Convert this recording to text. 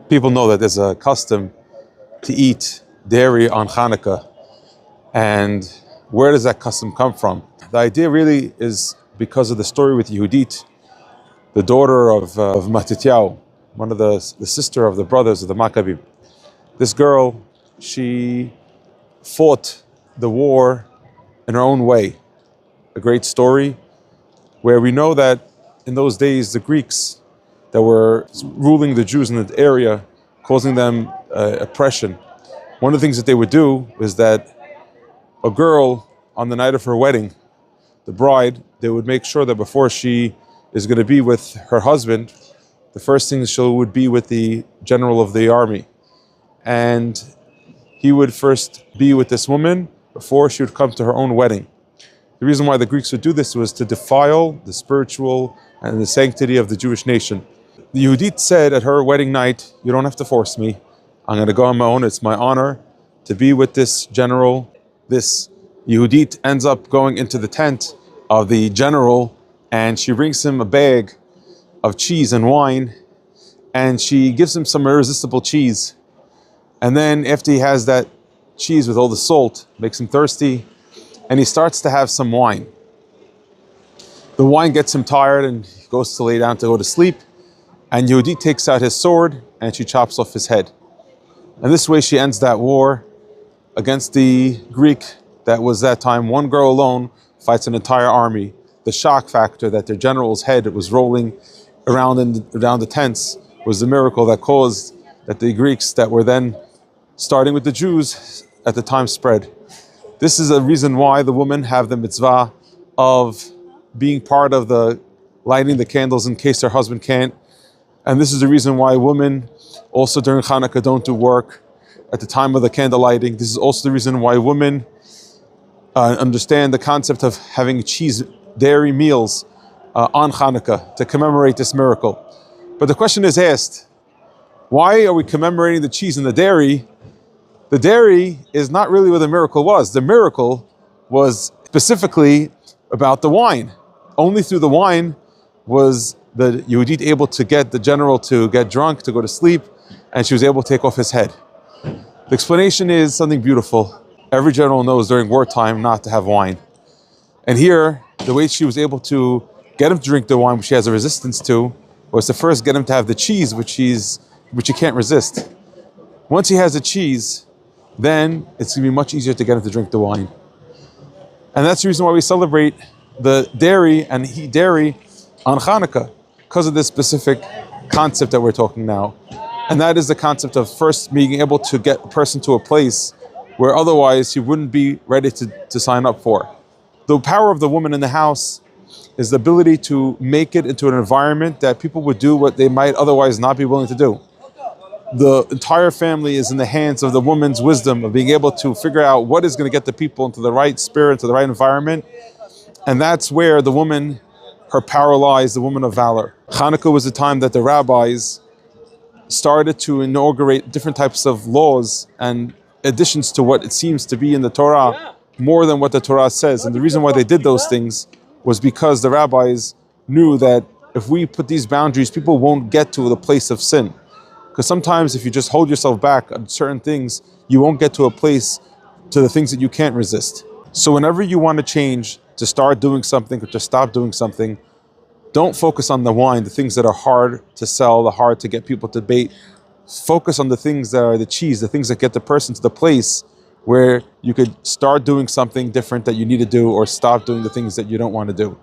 People know that there's a custom to eat dairy on Hanukkah. And where does that custom come from? The idea really is because of the story with Yehudit, the daughter of Matityahu, one of the sister of the brothers of the Maccabim. This girl, she fought the war in her own way. A great story where we know that in those days, the Greeks that were ruling the Jews in the area, causing them oppression. One of the things that they would do is that a girl, on the night of her wedding, the bride, they would make sure that before she is going to be with her husband, the first thing she would be with the general of the army. And he would first be with this woman before she would come to her own wedding. The reason why the Greeks would do this was to defile the spiritual and the sanctity of the Jewish nation. The Yehudit said at her wedding night, "You don't have to force me. I'm going to go on my own. It's my honor to be with this general." This Yehudit ends up going into the tent of the general, and she brings him a bag of cheese and wine, and she gives him some irresistible cheese. And then after he has that cheese with all the salt, makes him thirsty, and he starts to have some wine. The wine gets him tired and he goes to lay down to go to sleep. And Yehudit takes out his sword and she chops off his head. And this way she ends that war against the Greek that was that time. One girl alone fights an entire army. The shock factor that their general's head was rolling around the tents was the miracle that caused that the Greeks that were then starting with the Jews at the time spread. This is a reason why the women have the mitzvah of being part of the lighting the candles in case their husband can't. And this is the reason why women also during Hanukkah don't do work at the time of the candle lighting. This is also the reason why women understand the concept of having cheese, dairy meals on Hanukkah to commemorate this miracle. But the question is asked, why are we commemorating the cheese and the dairy? The dairy is not really what the miracle was. The miracle was specifically about the wine. Only through the wine was the Yehudit able to get the general to get drunk, to go to sleep, and she was able to take off his head. The explanation is something beautiful. Every general knows during wartime not to have wine. And here, the way she was able to get him to drink the wine, which she has a resistance to, was to first get him to have the cheese, which he can't resist. Once he has the cheese, then it's going to be much easier to get him to drink the wine. And that's the reason why we celebrate the dairy and eat dairy on Hanukkah, because of this specific concept that we're talking now. And that is the concept of first being able to get a person to a place where otherwise he wouldn't be ready to sign up for. The power of the woman in the house is the ability to make it into an environment that people would do what they might otherwise not be willing to do. The entire family is in the hands of the woman's wisdom of being able to figure out what is going to get the people into the right spirit, into the right environment. And that's where the woman, her power lies, the woman of valor. Hanukkah was the time that the rabbis started to inaugurate different types of laws and additions to what it seems to be in the Torah, more than what the Torah says. And the reason why they did those things was because the rabbis knew that if we put these boundaries, people won't get to the place of sin. Because sometimes if you just hold yourself back on certain things, you won't get to a place, to the things that you can't resist. So whenever you want to change, to start doing something or to stop doing something, don't focus on the wine, the things that are hard to sell, the hard to get people to bait. Focus on the things that are the cheese, the things that get the person to the place where you could start doing something different that you need to do or stop doing the things that you don't want to do.